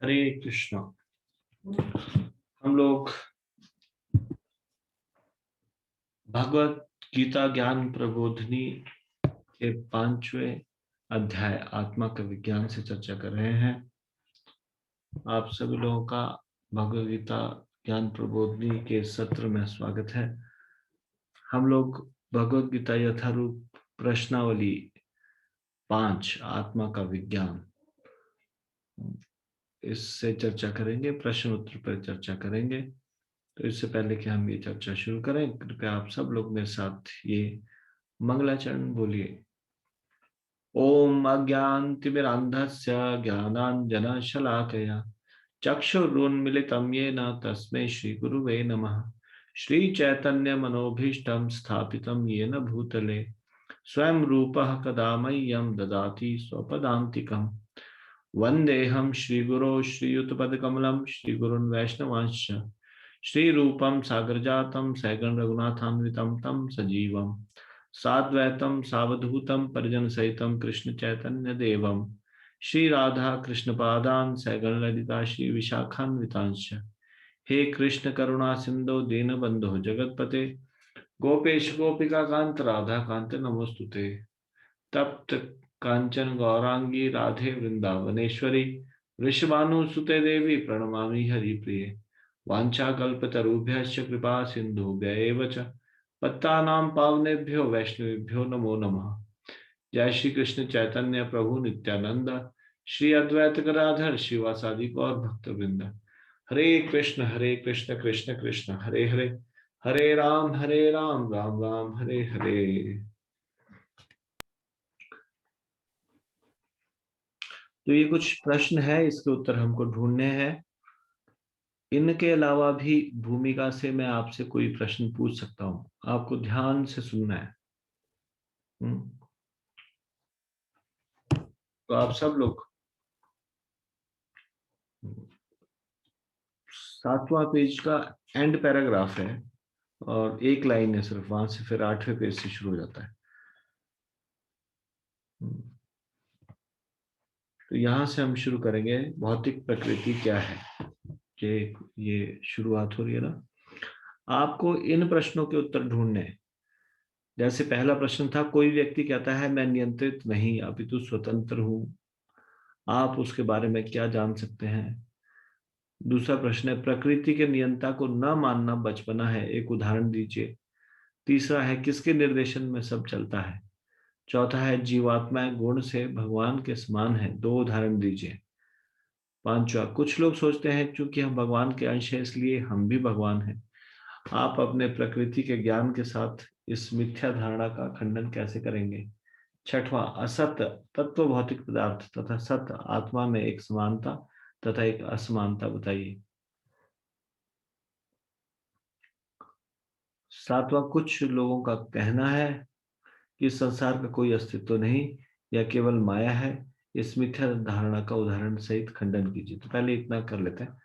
हरे कृष्णा। हम लोग भगवत गीता ज्ञान प्रबोधिनी के 5वें अध्याय आत्मा का विज्ञान से चर्चा कर रहे हैं। आप सभी लोगों का भगवत गीता ज्ञान प्रबोधिनी के सत्र में स्वागत है। हम लोग भगवत गीता यथारूप प्रश्नावली 5 आत्मा का विज्ञान इससे चर्चा करेंगे, प्रश्न उत्तर पर चर्चा करेंगे। तो इससे पहले कि हम ये चर्चा शुरू करें, कृपया आप सब लोग मेरे साथ ये मंगलाचरण बोलिए। ओम अज्ञानतिमिरान्धस्य ज्ञानाञ्जनशलाकया चक्षुरुन्मीलितं येन तस्मै श्रीगुरुवे नमः। श्रीचैतन्यमनोभीष्टं स्थापितं येन भूतले स्वयं रूपः कदा मह्यं ददाति स्वपदान्तिकम्। वन्देऽहं श्रीगुरो श्रीयुतपदकमलं श्रीगुरुन् वैष्णवांश्च श्रीरूपं सागरजातं सहगण रघुनाथान्वितं तं सजीवम् साद्वैतं सावधूतं परिजनसहितं कृष्ण चैतन्य देवं श्री राधा कृष्ण पादान सहगण ललिता श्री विशाखान्वितांश्च। हे कृष्ण करुणा सिंधु दीनबंधो जगतपते गोपेश गोपिका कांत राधा कांत नमोस्तुते। तप्त कांचन गौरांगी राधे वृंदावनेश्वरी वृषभानुसुते देवी प्रणमामि हरिप्रिये। वाञ्छाकल्पतरुभ्यश्च कृपा सिन्धुभ्य च पत्तानां पावनेभ्यो वैष्णवेभ्यो नमो नमः। जय श्री कृष्ण चैतन्य प्रभु नित्यानंद श्री अद्वैत गदाधर शिवासादि गौर भक्तवृंद। हरे कृष्ण कृष्ण कृष्ण हरे हरे, हरे राम राम राम हरे हरे। तो ये कुछ प्रश्न है, इसके उत्तर हमको ढूंढने हैं। इनके अलावा भी भूमिका से मैं आपसे कोई प्रश्न पूछ सकता हूं, आपको ध्यान से सुनना है। तो आप सब लोग 7वां पेज का एंड पैराग्राफ है और एक लाइन है सिर्फ, वहां से फिर 8वें पेज से शुरू हो जाता है। तो यहां से हम शुरू करेंगे, भौतिक प्रकृति क्या है, ये शुरुआत हो रही है ना। आपको इन प्रश्नों के उत्तर ढूंढने हैं। जैसे पहला प्रश्न था, कोई व्यक्ति कहता है मैं नियंत्रित नहीं अपितु स्वतंत्र हूं, आप उसके बारे में क्या जान सकते हैं। दूसरा प्रश्न है, प्रकृति के नियंता को न मानना बचपना है, एक उदाहरण दीजिए। तीसरा है, किसके निर्देशन में सब चलता है। चौथा है, जीवात्मा गुण से भगवान के समान है, दो उदाहरण दीजिए। पांचवा, कुछ लोग सोचते हैं क्योंकि हम भगवान के अंश हैं इसलिए हम भी भगवान हैं, आप अपने प्रकृति के ज्ञान के साथ इस मिथ्या धारणा का खंडन कैसे करेंगे। छठवां, असत तत्व भौतिक पदार्थ तथा सत्य आत्मा में एक समानता तथा एक असमानता बताइए। सातवां, कुछ लोगों का कहना है कि संसार का कोई अस्तित्व नहीं, यह केवल माया है, इस मिथ्या धारणा का उदाहरण सहित खंडन कीजिए। तो पहले इतना कर लेते हैं,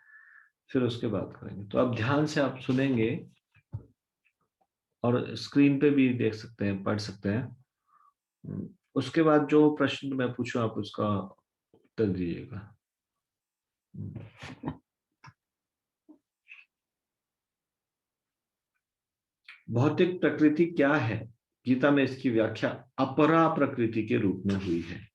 फिर उसके बाद करेंगे। तो अब ध्यान से आप सुनेंगे और स्क्रीन पे भी देख सकते हैं, पढ़ सकते हैं। उसके बाद जो प्रश्न मैं पूछूं आप उसका उत्तर दीजिएगा। भौतिक प्रकृति क्या है। गीता में इसकी व्याख्या अपरा प्रकृति के रूप में हुई है।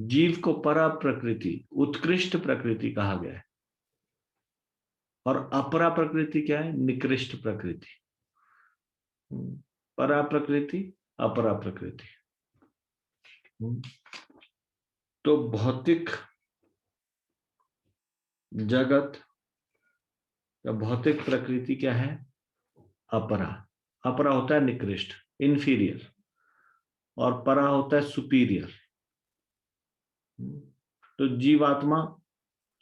जीव को परा प्रकृति, उत्कृष्ट प्रकृति कहा गया है, और अपरा प्रकृति क्या है, निकृष्ट प्रकृति। परा प्रकृति, अपरा प्रकृति। तो भौतिक जगत या भौतिक प्रकृति क्या है, अपरा। अपरा होता है निकृष्ट, इंफीरियर, और परा होता है सुपीरियर। तो जीवात्मा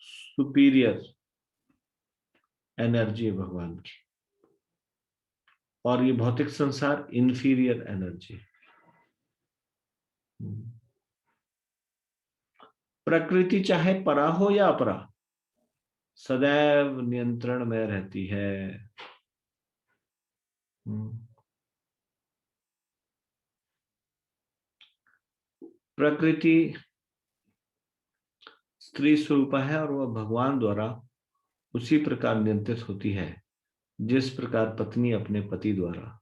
सुपीरियर एनर्जी है भगवान की, और ये भौतिक संसार इंफीरियर एनर्जी। प्रकृति चाहे परा हो या अपरा, सदैव नियंत्रण में रहती है। प्रकृति स्त्री स्वरूपा है और वह भगवान द्वारा उसी प्रकार नियंत्रित होती है जिस प्रकार पत्नी अपने पति द्वारा।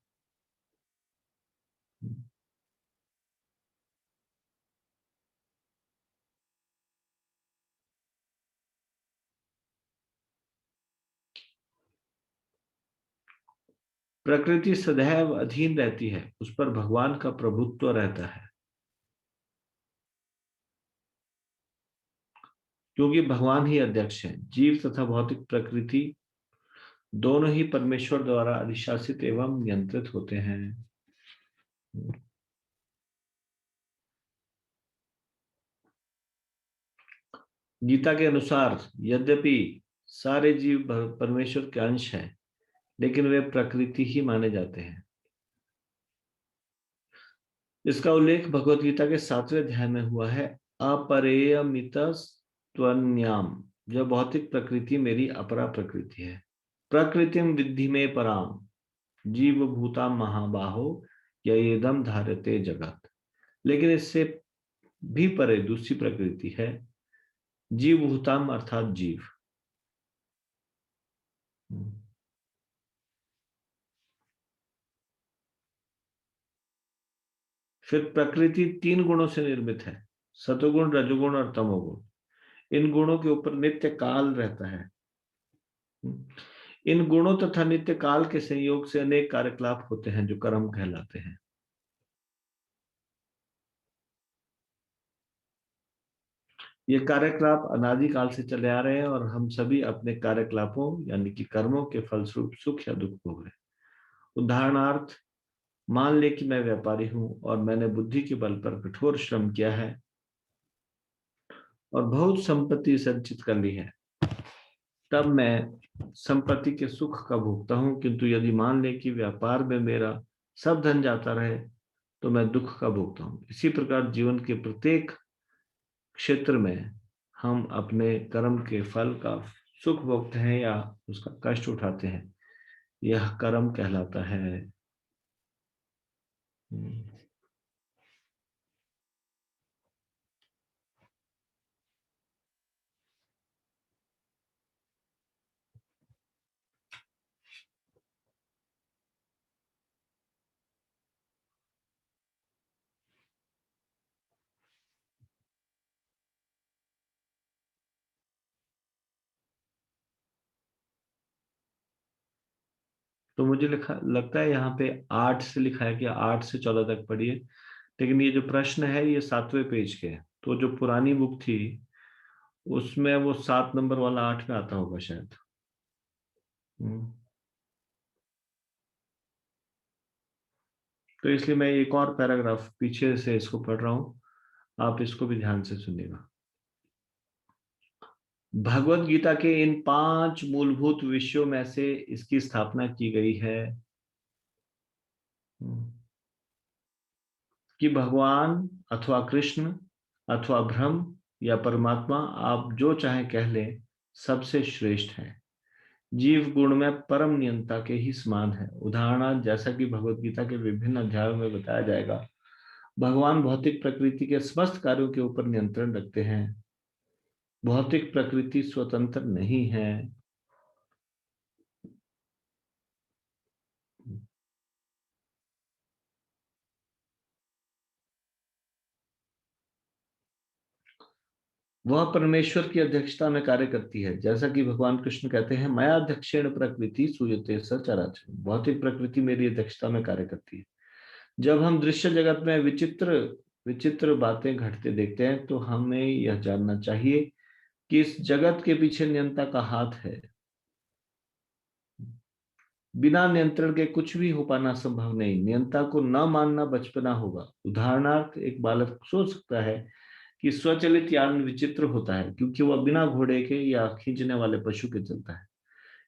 प्रकृति सदैव अधीन रहती है, उस पर भगवान का प्रभुत्व रहता है, क्योंकि भगवान ही अध्यक्ष हैं। जीव तथा भौतिक प्रकृति दोनों ही परमेश्वर द्वारा अधिशासित एवं नियंत्रित होते हैं। गीता के अनुसार यद्यपि सारे जीव परमेश्वर के अंश हैं, लेकिन वे प्रकृति ही माने जाते हैं। इसका उल्लेख भगवत गीता के 7वें अध्याय में हुआ है। अपरेयमितस्त्वन्याम, जो भौतिक प्रकृति मेरी अपरा प्रकृति है। प्रकृतिम विद्धि में पराम, जीव भूता महाबाहो यदम धारते जगत। लेकिन इससे भी परे दूसरी प्रकृति है, जीव भूताम अर्थात जीव। फिर प्रकृति 3 गुणों से निर्मित है, सतोगुण, रजोगुण और तमोगुण। इन गुणों के ऊपर नित्य काल रहता है। इन गुणों तथा नित्य काल के संयोग से अनेक कार्यकलाप होते हैं जो कर्म कहलाते हैं। ये कार्यकलाप अनादिकाल से चले आ रहे हैं और हम सभी अपने कार्यकलापों यानी कि कर्मों के फलस्वरूप सुख या दुख भोग रहे हैं। उदाहरणार्थ, मान ले कि मैं व्यापारी हूं और मैंने बुद्धि के बल पर कठोर श्रम किया है और बहुत संपत्ति संचित कर ली है, तब मैं संपत्ति के सुख का भोगता हूं। किंतु यदि मान ले कि व्यापार में मेरा सब धन जाता रहे तो मैं दुख का भोगता हूं। इसी प्रकार जीवन के प्रत्येक क्षेत्र में हम अपने कर्म के फल का सुख भोगते हैं या उसका कष्ट उठाते हैं, यह कर्म कहलाता है। तो मुझे लगता है यहाँ पे 8 से लिखा है कि 8 से 14 तक पढ़िए, लेकिन ये जो प्रश्न है ये 7वें पेज के है। तो जो पुरानी बुक थी उसमें वो 7 नंबर वाला 8 में आता होगा शायद। तो इसलिए मैं एक और पैराग्राफ पीछे से इसको पढ़ रहा हूं, आप इसको भी ध्यान से सुनिएगा। भगवत गीता के इन 5 मूलभूत विषयों में से इसकी स्थापना की गई है कि भगवान अथवा कृष्ण अथवा ब्रह्म या परमात्मा, आप जो चाहे कह लें, सबसे श्रेष्ठ है। जीव गुण में परम नियंता के ही समान है। उदाहरण, जैसा कि भगवत गीता के विभिन्न अध्यायों में बताया जाएगा, भगवान भौतिक प्रकृति के समस्त कार्यों के ऊपर नियंत्रण रखते हैं। भौतिक प्रकृति स्वतंत्र नहीं है। वह परमेश्वर की अध्यक्षता में कार्य करती है। जैसा कि भगवान कृष्ण कहते हैं, मया अध्यक्षेण प्रकृति सूयते सचराचर। भौतिक प्रकृति मेरी अध्यक्षता में कार्य करती है। जब हम दृश्य जगत में विचित्र विचित्र बातें घटते देखते हैं तो हमें यह जानना चाहिए कि इस जगत के पीछे नियंता का हाथ है। बिना नियंत्रण के कुछ भी हो पाना संभव नहीं। नियंता को न मानना बचपना होगा। उदाहरणार्थ, एक बालक सोच सकता है कि स्वचालित यान विचित्र होता है क्योंकि वह बिना घोड़े के या खींचने वाले पशु के चलता है।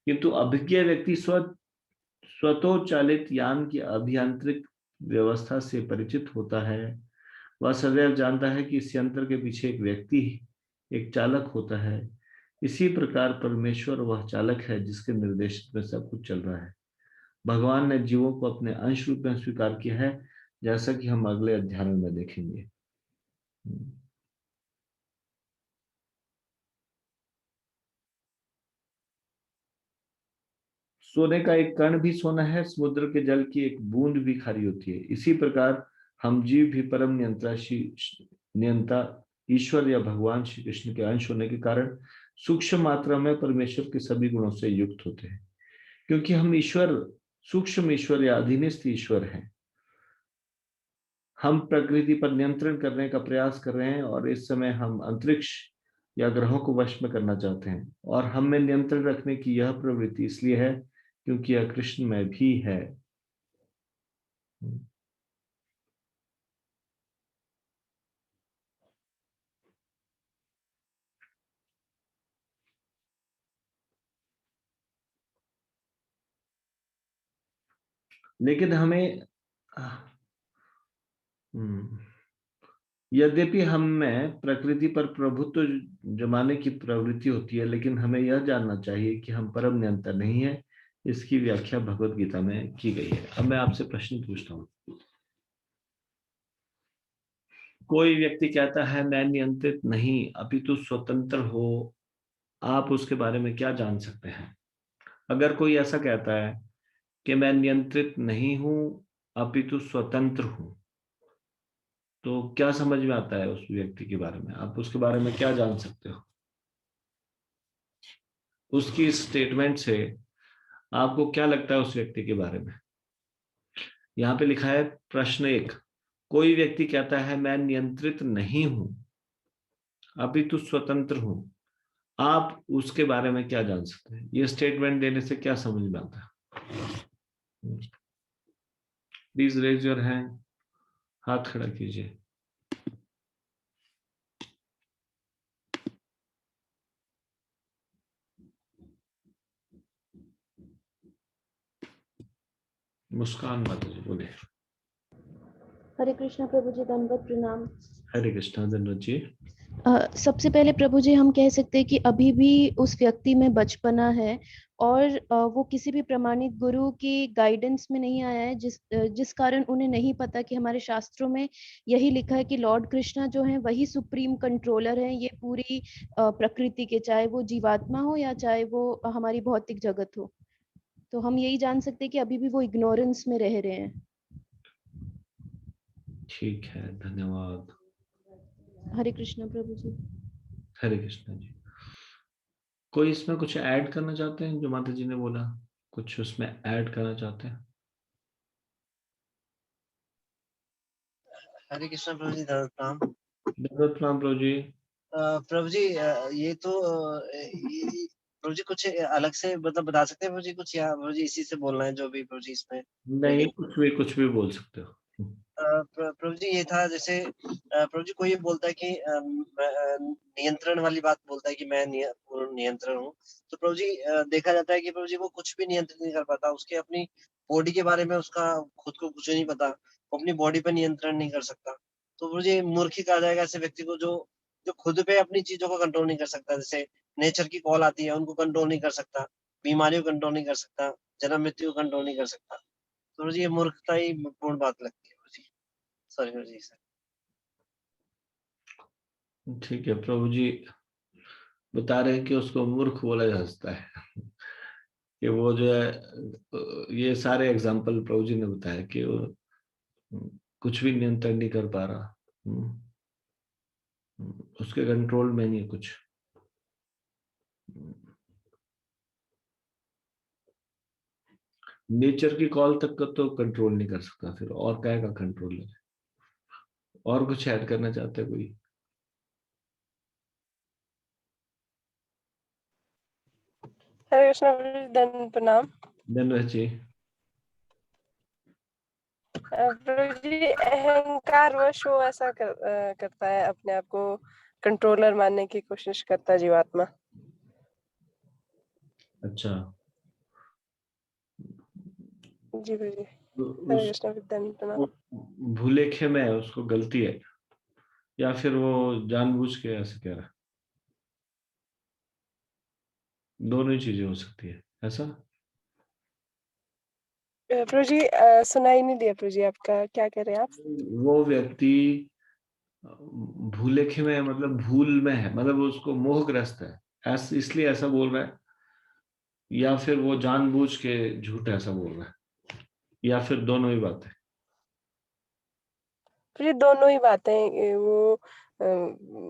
किंतु अभिज्ञ व्यक्ति स्वतोचालित यान की अभियांत्रिक व्यवस्था से परिचित होता है। वह सदैव जानता है कि इस यंत्र के पीछे एक व्यक्ति, एक चालक होता है। इसी प्रकार परमेश्वर वह चालक है जिसके निर्देश में सब कुछ चल रहा है। भगवान ने जीवों को अपने अंश रूप में स्वीकार किया है, जैसा कि हम अगले अध्याय में देखेंगे। सोने का एक कण भी सोना है, समुद्र के जल की एक बूंद भी खारी होती है। इसी प्रकार हम जीव भी परम नियंता ईश्वर या भगवान श्री कृष्ण के अंश होने के कारण सूक्ष्म मात्रा में परमेश्वर के सभी गुणों से युक्त होते हैं। क्योंकि हम ईश्वर, सूक्ष्म ईश्वर या अधीनस्थ ईश्वर हैं, हम प्रकृति पर नियंत्रण करने का प्रयास कर रहे हैं और इस समय हम अंतरिक्ष या ग्रहों को वश में करना चाहते हैं। और हम में नियंत्रण रखने की यह प्रवृत्ति इसलिए है क्योंकि यह कृष्ण में भी है। लेकिन हमें यद्यपि हम में प्रकृति पर प्रभुत्व जमाने की प्रवृत्ति होती है, लेकिन हमें यह जानना चाहिए कि हम परम नियंता नहीं है। इसकी व्याख्या भगवत गीता में की गई है। अब मैं आपसे प्रश्न पूछता हूँ। कोई व्यक्ति कहता है मैं नियंत्रित नहीं अपितु स्वतंत्र हो, आप उसके बारे में क्या जान सकते हैं? अगर कोई ऐसा कहता है कि मैं नियंत्रित नहीं हूं अपितु स्वतंत्र हूं, तो क्या समझ में आता है उस व्यक्ति के बारे में? आप उसके बारे में क्या जान सकते हो? उसकी स्टेटमेंट से आपको क्या लगता है उस व्यक्ति के बारे में? यहाँ पे लिखा है प्रश्न 1, कोई व्यक्ति कहता है मैं नियंत्रित नहीं हूं अपितु स्वतंत्र हूं, आप उसके बारे में क्या जान सकते हैं? ये स्टेटमेंट देने से क्या समझ में आता है? प्लीज रेज योर हैंड, हाथ खड़ा कीजिए। मुस्कान माता जी बोले। हरे कृष्णा प्रभु जी, दंडवत प्रणाम। हरे कृष्णा दंडवत जी। सबसे पहले प्रभु जी हम कह सकते हैं कि अभी भी उस व्यक्ति में बचपना है और वो किसी भी प्रमाणित गुरु की गाइडेंस में नहीं आया है, जिस कारण उन्हें नहीं पता कि हमारे शास्त्रों में यही लिखा है कि लॉर्ड कृष्णा जो है वही सुप्रीम कंट्रोलर है ये पूरी प्रकृति के, चाहे वो जीवात्मा हो या चाहे वो हमारी भौतिक जगत हो। तो हम यही जान सकते हैं कि अभी भी वो इग्नोरेंस में रह रहे हैं। ठीक है, धन्यवाद। हरे कृष्णा प्रभु जी। हरे कृष्णा जी। कोई इसमें कुछ ऐड करना चाहते हैं? जो माता जी ने बोला कुछ उसमें ऐड करना चाहते हैं? हरे कृष्णा प्रभु जी, प्रणाम। दंडवत प्रणाम प्रभु जी। प्रभु जी, ये तो प्रभु जी कुछ अलग से मतलब बता सकते हैं प्रभु जी कुछ, या प्रभु जी इसी से बोलना है जो भी प्रभु जी इसमें? नहीं, कुछ भी बोल सकते हो। प्रभु जी ये था जैसे प्रभु जी कोई बोलता है कि नियंत्रण वाली बात बोलता है कि मैं पूर्ण नियंत्रण हूँ, तो प्रभु जी देखा जाता है कि प्रभु जी वो कुछ भी नियंत्रित नहीं कर पाता, उसके अपनी बॉडी के बारे में उसका खुद को कुछ नहीं पता, वो अपनी बॉडी पे नियंत्रण नहीं कर सकता। तो प्रभु जी मूर्ख ही कहा जाएगा ऐसे व्यक्ति को जो जो खुद पे अपनी चीजों को कंट्रोल नहीं कर सकता। जैसे नेचर की कॉल आती है उनको कंट्रोल नहीं कर सकता, बीमारियों को कंट्रोल नहीं कर सकता, जन्म मृत्यु को कंट्रोल नहीं कर सकता। तो प्रभु जी ये मूर्खता ही पूर्ण बात लगती है प्रभु जी। सॉरी प्रभु जी सर। ठीक है, प्रभु जी बता रहे हैं कि उसको मूर्ख बोला जा सकता है कि वो जो है, ये सारे एग्जाम्पल प्रभु जी ने बताया कि वो कुछ भी नियंत्रण नहीं कर पा रहा, उसके कंट्रोल में नहीं है कुछ। नेचर की कॉल तक का तो कंट्रोल नहीं कर सकता, फिर और क्या का कंट्रोल है? और कुछ ऐड करना चाहते हैं कोई? हरे कृष्णा प्रभु जी, दंड प्रणाम। धन्यवाद जी। प्रभु जी अहंकार वश वो ऐसा करता है, अपने आप को कंट्रोलर मानने की कोशिश करता है जीवात्मा। अच्छा, जी प्रभु जी। तो हरे उस कृष्णा दंड प्रणाम। वो भूलेखे में है, उसको गलती है, या फिर वो जानबूझ के ऐसे कह रहा है? दोनों ही चीजें हो सकती है, ऐसा? प्रभु जी सुनाई नहीं दिया प्रभु जी, आपका क्या कह रहे हैं आप? वो व्यक्ति भूलेखे में है, मतलब भूल में है, मतलब उसको मोहग्रस्त है, ऐसा इसलिए ऐसा बोल रहा है या फिर वो जानबूझ के झूठ ऐसा बोल रहा है, या फिर दोनों ही बातें? फिर ये दोनों ही बातें, वो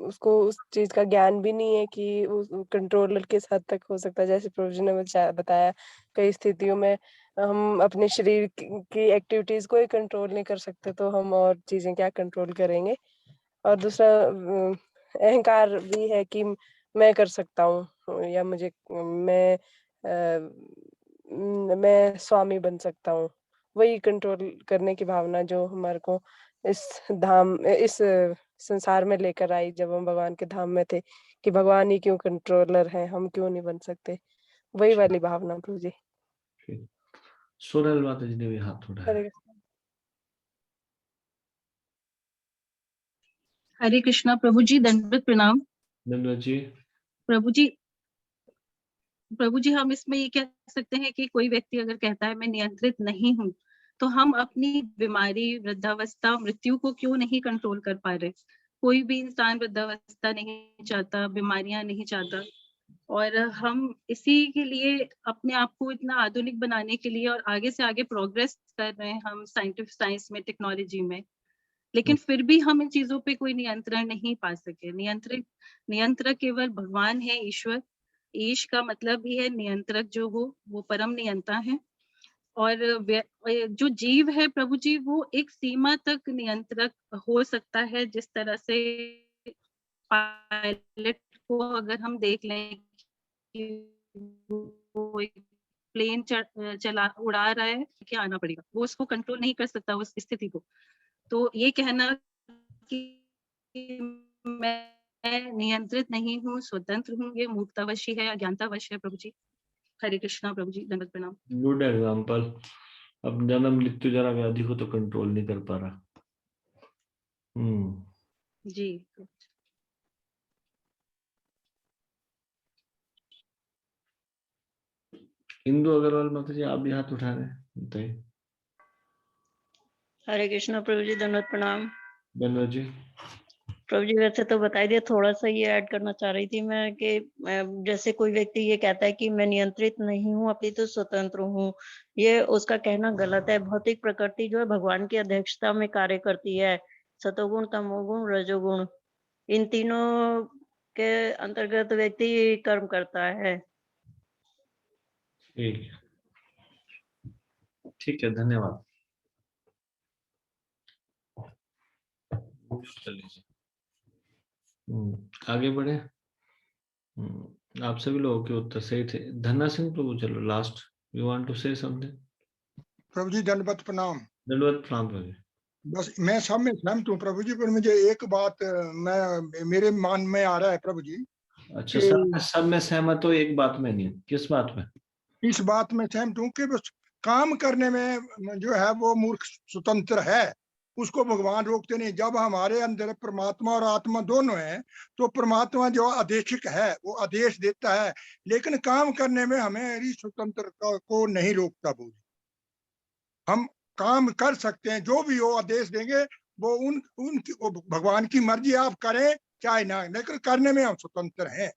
उसको उस चीज का ज्ञान भी नहीं है कि कंट्रोलर किस हद तक हो सकता है। जैसे प्रभु जी ने बताया कई स्थितियों में हम अपने शरीर की एक्टिविटीज को ही कंट्रोल नहीं कर सकते, तो हम और चीजें क्या कंट्रोल करेंगे। और दूसरा अहंकार भी है कि मैं कर सकता हूँ, या मैं स्वामी बन सकता हूँ। वही कंट्रोल करने की भावना जो हमारे को इस संसार में लेकर आई जब हम भगवान के धाम में थे, कि भगवान ही क्यों कंट्रोलर हैं, हम क्यों नहीं बन सकते। वही वाली भावना प्रभु जी। ठीक। सोनल माता जी ने भी हाथ उठाया। हरे हरे कृष्णा प्रभु जी, दंडवत प्रणाम। धन्यवाद जी। प्रभु जी, हम इसमें ये कह सकते हैं कि कोई व्यक्ति अगर कहता है मैं नियंत्रित नहीं हूँ, तो हम अपनी बीमारी, वृद्धावस्था, मृत्यु को क्यों नहीं कंट्रोल कर पा रहे। कोई भी इंसान वृद्धावस्था नहीं चाहता, बीमारियां नहीं चाहता, और हम इसी के लिए अपने आप को इतना आधुनिक बनाने के लिए और आगे से आगे प्रोग्रेस कर रहे हैं हम साइंस में, टेक्नोलॉजी में, लेकिन फिर भी हम इन चीजों पे कोई नियंत्रण नहीं पा सके। नियंत्रक केवल भगवान है, ईश्वर। ईश का मतलब भी है नियंत्रक, जो हो वो परम नियंता है। और जो जीव है प्रभु जी, वो एक सीमा तक नियंत्रक हो सकता है। जिस तरह से पायलट को अगर हम देख लें कि वो एक प्लेन चला उड़ा रहा है, क्या आना पड़ेगा, वो उसको कंट्रोल नहीं कर सकता उस स्थिति को। तो ये कहना कि मैं नियंत्रित नहीं हूँ, स्वतंत्र हूँ, ये मूर्खतावशी है, अज्ञानतावश है प्रभु जी। हरे कृष्णा प्रभु जी, दंडवत प्रणाम। Good example. अब जन्म, मृत्यु, जरा, व्याधि को तो कंट्रोल नहीं कर पा रहा। जी। इंदु अग्रवाल माता जी, आप भी हाथ उठा रहे हैं, बताइए। हरे कृष्णा प्रभु जी, दंडवत प्रणाम। धन्यवाद जी। प्रभु जी वैसे तो बता दिया, थोड़ा सा ये ऐड करना चाह रही थी मैं कि जैसे कोई व्यक्ति ये कहता है कि मैं नियंत्रित नहीं हूँ, अपितु स्वतंत्र हूँ, ये उसका कहना गलत है। भौतिक प्रकृति जो है भगवान की अध्यक्षता में कार्य करती है। सतोगुण, तमोगुण, रजोगुण, इन तीनों के अंतर्गत व्यक्ति कर्म करता है। ठीक है, धन्यवाद। आगे बढ़े। आप सभी लोगों के उत्तर सही थे। धन्ना सिंह प्रभु, चलो last, you want to say something? प्रभु जी दंडवत प्रणाम। दंडवत प्रणाम प्रभु। बस मैं सब में सहमत हूँ प्रभु जी, पर मुझे एक बात मेरे मन में आ रहा है प्रभु जी। अच्छा, सब में सहमत हो, एक बात में नहीं? किस बात में? इस बात में सहमत हूँ कि बस काम करने में जो है वो मूर्ख स्वतंत्र है, उसको भगवान रोकते नहीं। जब हमारे अंदर परमात्मा और आत्मा दोनों है, तो परमात्मा जो आदेशक है वो आदेश देता है, लेकिन काम करने में हमें स्वतंत्रता को नहीं रोकता। बोल, हम काम कर सकते हैं, जो भी वो आदेश देंगे वो भगवान की मर्जी, आप करें चाहे ना, लेकिन करने में हम स्वतंत्र हैं।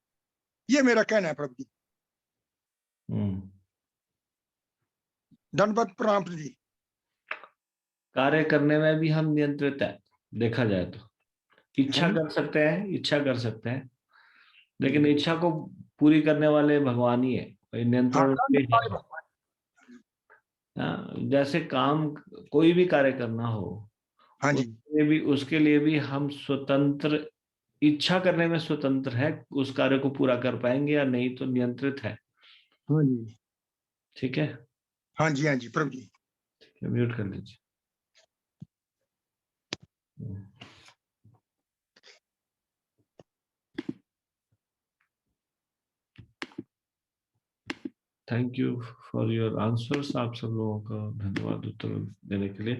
ये मेरा कहना है प्रभु जी। धन्यवाद प्रणाम जी। कार्य करने में भी हम नियंत्रित है, देखा जाए तो। इच्छा कर सकते हैं, लेकिन इच्छा को पूरी करने वाले भगवान ही है, नियंत्रण है। जैसे काम, कोई भी कार्य करना हो, हाँ जी, उसके लिए भी हम स्वतंत्र, इच्छा करने में स्वतंत्र है, उस कार्य को पूरा कर पाएंगे या नहीं, तो नियंत्रित है। हाँ जी, ठीक है। हाँ जी, हाँ जी प्रभु जी। ठीक है, म्यूट कर लीजिए। Thank you for your answers. आप सब लोगों का धन्यवाद उत्तर देने के लिए।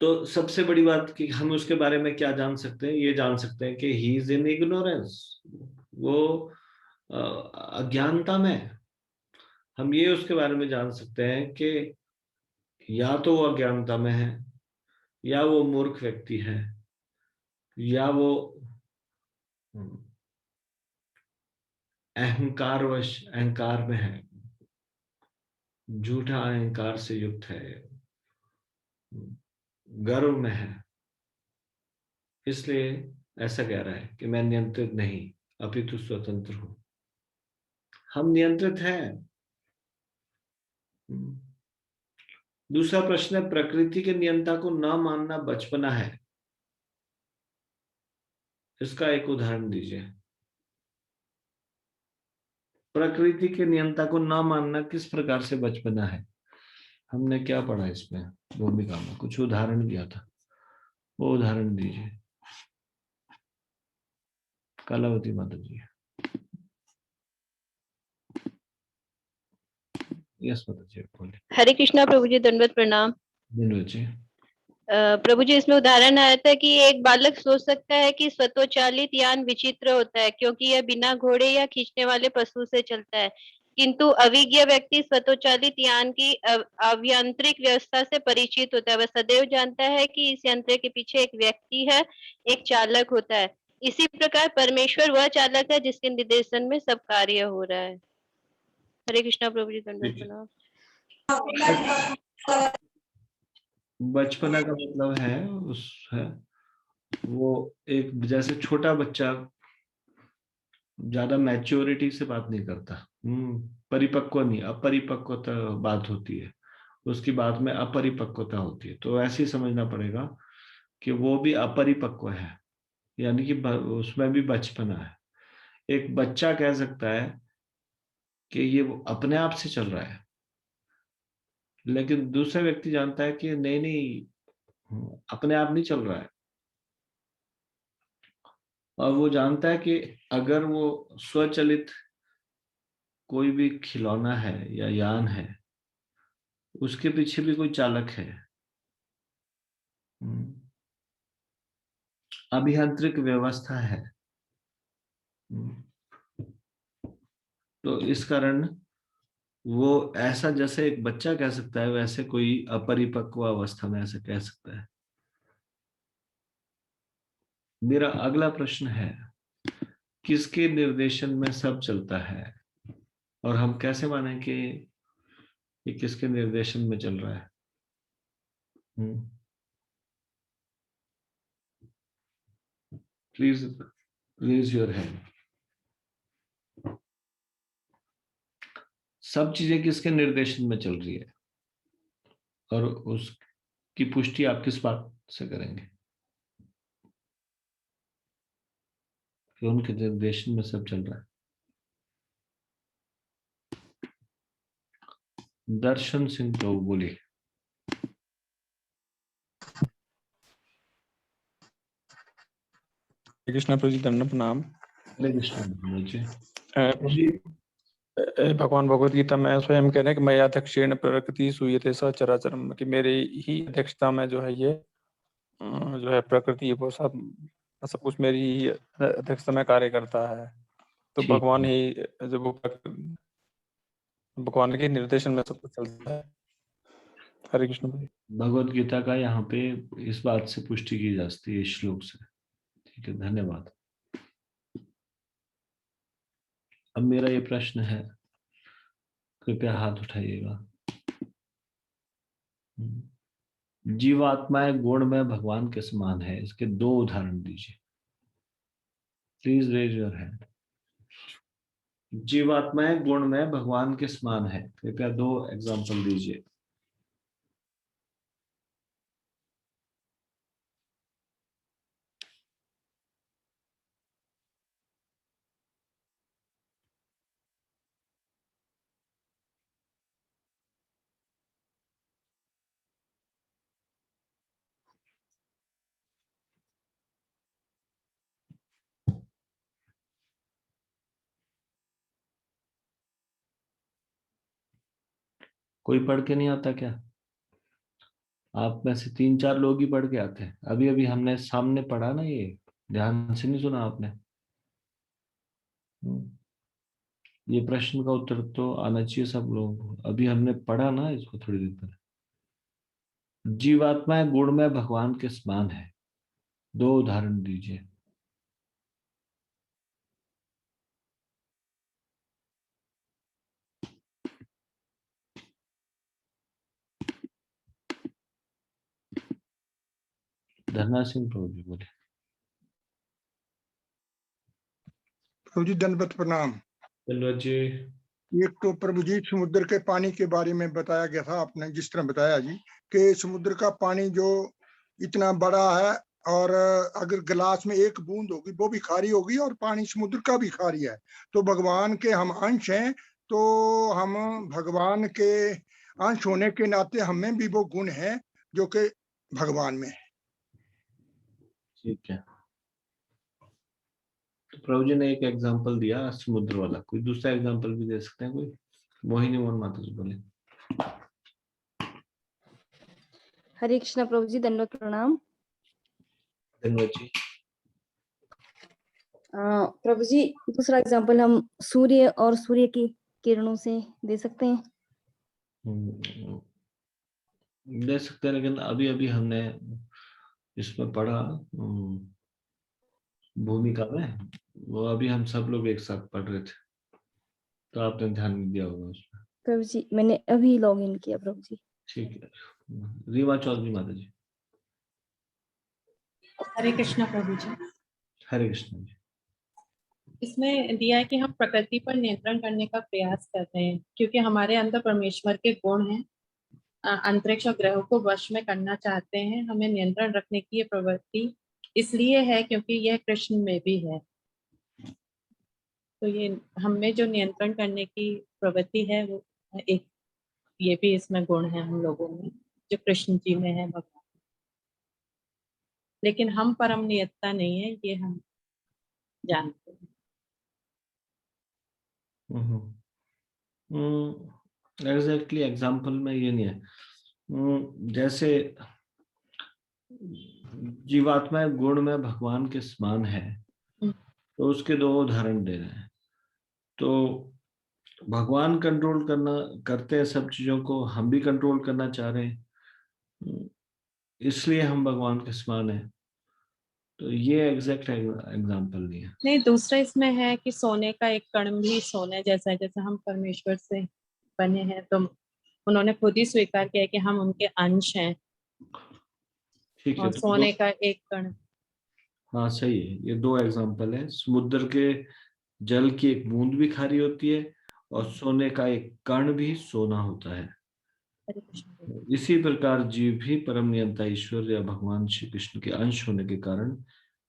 तो सबसे बड़ी बात कि हम उसके बारे में क्या जान सकते हैं, ये जान सकते हैं कि ही इज इन इग्नोरेंस, वो अज्ञानता में। हम ये उसके बारे में जान सकते हैं कि या तो वो अज्ञानता में है, या वो मूर्ख व्यक्ति है, या वो अहंकारवश अहंकार में है, झूठा अहंकार से युक्त है, गर्व में है, इसलिए ऐसा कह रहा है कि मैं नियंत्रित नहीं अपितु स्वतंत्र हूं। हम नियंत्रित हैं। दूसरा प्रश्न है, प्रकृति के नियंता को न मानना बचपना है। इसका एक उदाहरण दीजिए। प्रकृति के नियंता को न मानना किस प्रकार से बचपना है? हमने क्या पढ़ा इसमें भूमिका में? कुछ उदाहरण दिया था, वो उदाहरण दीजिए कलावती माता जी। यस माता जी बोलिए। हरे कृष्णा प्रभु जी, दंडवत प्रणाम। धन्यवाद जी। प्रभु जी, इसमें उदाहरण आया था कि एक बालक सोच सकता है कि स्वतोचालित यान विचित्र होता है क्योंकि यह बिना घोड़े या खींचने वाले पशु से चलता है, किंतु अविज्ञ व्यक्ति स्वतोचालित यान की अभियांत्रिक व्यवस्था से परिचित होता है। वह सदैव जानता है कि इस यंत्र के पीछे एक व्यक्ति है, एक चालक होता है। इसी प्रकार परमेश्वर वह चालक है जिसके निर्देशन में सब कार्य हो रहा है। हरे कृष्णा प्रभु जी, दंडवत प्रणाम। बचपना का मतलब है वो एक जैसे छोटा बच्चा ज्यादा मैच्योरिटी से बात नहीं करता, परिपक्व नहीं, अपरिपक्वता बात होती है, उसकी बात में अपरिपक्वता होती है। तो ऐसे ही समझना पड़ेगा कि वो भी अपरिपक्व है, यानी कि उसमें भी बचपना है। एक बच्चा कह सकता है कि ये अपने आप से चल रहा है, लेकिन दूसरा व्यक्ति जानता है कि नहीं नहीं, अपने आप नहीं चल रहा है। और वो जानता है कि अगर वो स्वचालित कोई भी खिलौना है या यान है, उसके पीछे भी कोई चालक है, अभियांत्रिक व्यवस्था है। तो इस कारण वो ऐसा जैसे एक बच्चा कह सकता है, वैसे कोई अपरिपक्व अवस्था में ऐसा कह सकता है। मेरा अगला प्रश्न है, किसके निर्देशन में सब चलता है? और हम कैसे माने कि ये किसके निर्देशन में चल रहा है? Please raise your hand. सब चीजें किसके निर्देशन में चल रही है और उसकी पुष्टि आप किस बात से करेंगे कि उनके निर्देशन में सब चल रहा है? दर्शन सिंह प्रभु बोलिए। कृष्ण प्रभु जी, दंड प्रणाम। भगवान भगवत गीता में स्वयं कह रहे हैं कि मैं अध्यक्षेण प्रकृति सूयते सचराचरम, कि मेरे ही अध्यक्षता में जो है ये जो है प्रकृति वो सब कुछ मेरी ही अध्यक्षता में कार्य करता है। तो भगवान ही जो वो भगवान के निर्देशन में सब कुछ चलता है। हरे कृष्ण भाई। भगवत गीता का यहाँ पे इस बात से पुष्टि की जाती है, इस श्लोक से। ठीक है, धन्यवाद। अब मेरा ये प्रश्न है, कृपया हाथ उठाइएगा। जीवात्माएं गुण में भगवान के समान है, इसके 2 उदाहरण दीजिए। Please raise your hand. जीवात्माएं गुण में भगवान के समान है, कृपया 2 एग्जाम्पल दीजिए। कोई पढ़ के नहीं आता क्या? आप में से 3-4 लोग ही पढ़ के आते हैं। अभी अभी हमने सामने पढ़ा ना, ये ध्यान से नहीं सुना आपने? ये प्रश्न का उत्तर तो आना चाहिए सब लोगों को। अभी हमने पढ़ा ना इसको थोड़ी देर पहले। जीवात्माएं गुण में भगवान के समान है, 2 उदाहरण दीजिए। धरना सिंह प्रभु जी बोले। प्रभु जी दंडवत प्रणाम। दंडवत जी। एक तो प्रभु जी समुद्र के पानी के बारे में बताया गया था, आपने जिस तरह बताया जी कि समुद्र का पानी जो इतना बड़ा है और अगर गिलास में एक बूंद होगी वो भी खारी होगी और पानी समुद्र का भी खारी है। तो भगवान के हम अंश हैं, तो हम भगवान के अंश होने के नाते हमें भी वो गुण है जो कि भगवान में है। ठीक है, तो प्रभु जी ने एक एग्जांपल दिया समुद्र वाला, कोई दूसरा एग्जांपल भी दे सकते हैं कोई? मोहिनी मोहन माता जी बोले। हरे कृष्णा प्रभु जी, दंडवत प्रणाम। धन्यवाद जी। प्रभु जी दूसरा एग्जांपल हम सूर्य और सूर्य की किरणों से दे सकते हैं? दे सकते हैं, लेकिन अभी अभी हमने इसमें पढ़ा भूमिका में, वो अभी हम सब लोग एक साथ पढ़ रहे थे, तो आपने ध्यान नहीं दिया होगा उसमें। प्रभु जी मैंने अभी लॉग इन किया प्रभु जी। ठीक है, रीवा चौधरी माता जी। हरे कृष्णा प्रभु जी। हरे कृष्ण जी। इसमें दिया है कि हम प्रकृति पर नियंत्रण करने का प्रयास कर रहे हैं क्योंकि हमारे अंदर परमेश्वर के गुण हैं। अंतरिक्ष और ग्रहों को वश में करना चाहते हैं, हमें नियंत्रण रखने की ये प्रवृत्ति इसलिए है क्योंकि यह कृष्ण में भी है। तो ये हमें जो नियंत्रण करने की प्रवृत्ति है वो एक ये भी इसमें गुण है हम लोगों में जो कृष्ण जी में है भगवान। लेकिन हम परम नियंता नहीं है, ये हम जानते हैं। एग्जैक्टली एग्जाम्पल में ये नहीं है। जैसे जीवात्मा गुण में भगवान के समान है, तो उसके दो उदाहरण दे रहे हैं। तो भगवान कंट्रोल करते हैं सब चीजों को, हम भी कंट्रोल करना चाह रहे हैं, इसलिए हम भगवान के समान है। तो ये एग्जैक्ट एग्जाम्पल नहीं है। नहीं, दूसरा इसमें है कि सोने का एक कण भी सोने जैसा है, जैसे हम परमेश्वर से बने हैं, तो उन्होंने खुद ही स्वीकार किया कि हम उनके अंश हैं। ठीक है, और तो सोने का एक कण। हाँ सही है, ये दो एग्जाम्पल है। समुद्र के जल की एक बूंद भी खारी होती है और सोने का एक कण भी सोना होता है। इसी प्रकार जीव भी परम नियंता ईश्वर या भगवान श्री कृष्ण के अंश होने के कारण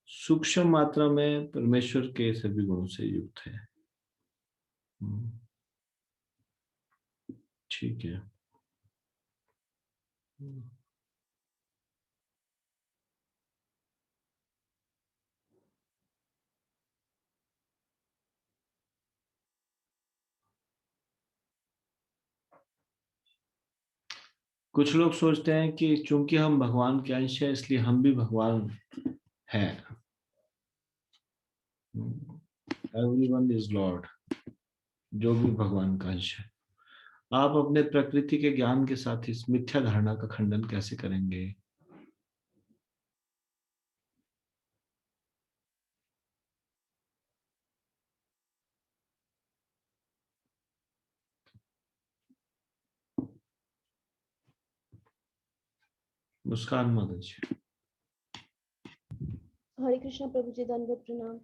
सूक्ष्म मात्रा में परमेश्वर के सभी गुणों से युक्त है। ठीक है। कुछ लोग सोचते हैं कि चूंकि हम भगवान के अंश हैं इसलिए हम भी भगवान हैं। Everyone is Lord, जो भी भगवान का अंश है। आप अपने प्रकृति के ज्ञान के साथ इस मिथ्या धारणा का खंडन कैसे करेंगे? मुस्कान माता जी। हरे कृष्णा प्रभु जी, दंडवत प्रणाम।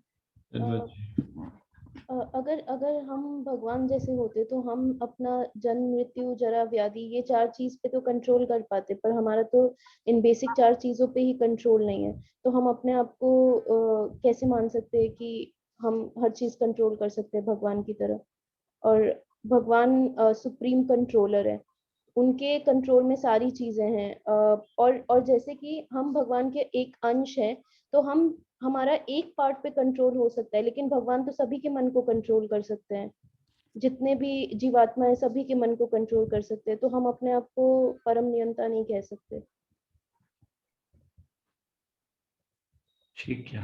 अगर हम भगवान जैसे होते तो हम अपना जन्म मृत्यु जरा व्याधि ये 4 चीज पे तो कंट्रोल कर पाते, पर हमारा तो इन बेसिक 4 चीजों पे ही कंट्रोल नहीं है। तो हम अपने आप को कैसे मान सकते हैं कि हम हर चीज कंट्रोल कर सकते हैं भगवान की तरह? और भगवान सुप्रीम कंट्रोलर है, उनके कंट्रोल में सारी चीजें हैं। और जैसे कि हम भगवान के एक अंश हैं, तो हमारा एक पार्ट पे कंट्रोल हो सकता है, लेकिन भगवान तो सभी के मन को कंट्रोल कर सकते हैं। जितने भी जीवात्मा है सभी के मन को कंट्रोल कर सकते हैं, तो हम अपने आप को परम नियंता नहीं कह सकते। ठीक है।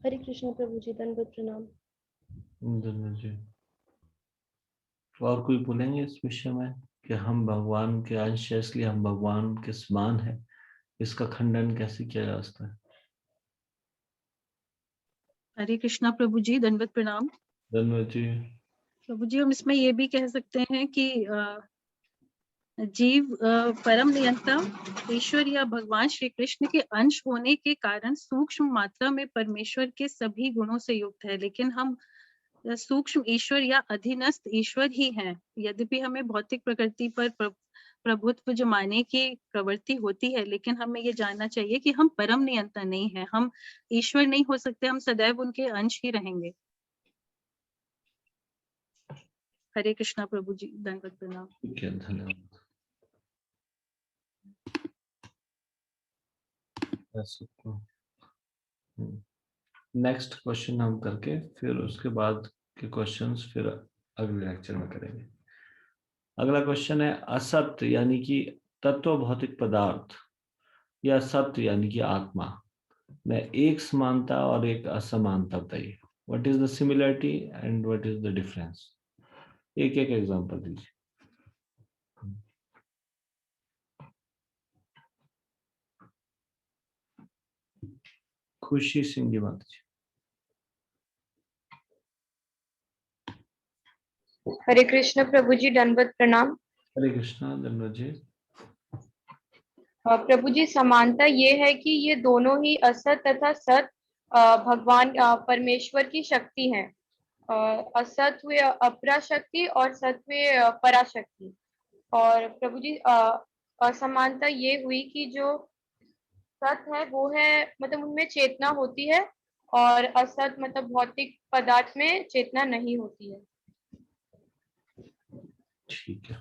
हरे कृष्ण प्रभु जी, दंडवत प्रणाम। धन्यवाद जी। और कोई बोलेंगे इस विषय में कि हम भगवान के अंश है इसलिए हम भगवान के समान है, इसका खंडन कैसे किया जा सकता है? हरे कृष्णा प्रभु जी, दंडवत प्रणाम। धन्यवाद जी। प्रभु जी, हम इसमें ये भी कह सकते हैं कि जीव परम नियंता ईश्वर या भगवान श्री कृष्ण के अंश होने के कारण सूक्ष्म मात्रा में परमेश्वर के सभी गुणों से युक्त है, लेकिन हम सूक्ष्म ईश्वर या अधीनस्थ ईश्वर ही हैं। यद्यपि हमें भौतिक प्रकृति पर प्रभुत्व जमाने की प्रवृत्ति होती है, लेकिन हमें ये जानना चाहिए कि हम परम नियंता नहीं है, हम ईश्वर नहीं हो सकते, हम सदैव उनके अंश ही रहेंगे। हरे कृष्णा प्रभु जी, दंडवत प्रणाम। ठीक है, धन्यवाद। नेक्स्ट क्वेश्चन हम करके फिर उसके बाद के क्वेश्चंस फिर अगले लेक्चर में करेंगे। अगला क्वेश्चन है असत्य यानी कि तत्व भौतिक पदार्थ या सत्य यानी कि आत्मा में एक समानता और एक असमानता बताइए। What is the similarity and what is the difference? एक एक एग्जांपल दीजिए। खुशी सिंह जी बात जी। हरे कृष्ण प्रभु जी, दंडवत प्रणाम। हरे कृष्णा, धन्यवाद जी। प्रभु जी, समानता ये है कि ये दोनों ही असत तथा सत भगवान परमेश्वर की शक्ति हैं। असत हुए अपरा शक्ति और सत हुए पराशक्ति। और प्रभु जी, असमानता ये हुई कि जो सत है वो है मतलब उनमें चेतना होती है और असत मतलब भौतिक पदार्थ में चेतना नहीं होती है। ठीक है,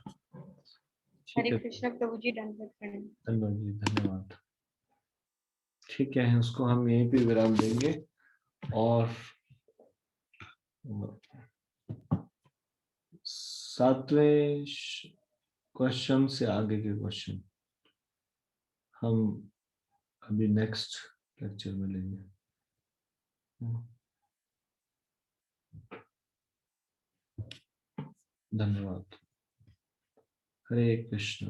हरे कृष्ण प्रभु जी, दंडवत प्रणाम। धन्यवाद जी, धन्यवाद। ठीक है, उसको हम यहीं पे विराम देंगे और 7वें क्वेश्चन से आगे के क्वेश्चन हम अभी नेक्स्ट लेक्चर में लेंगे। धन्यवाद। हरे कृष्ण।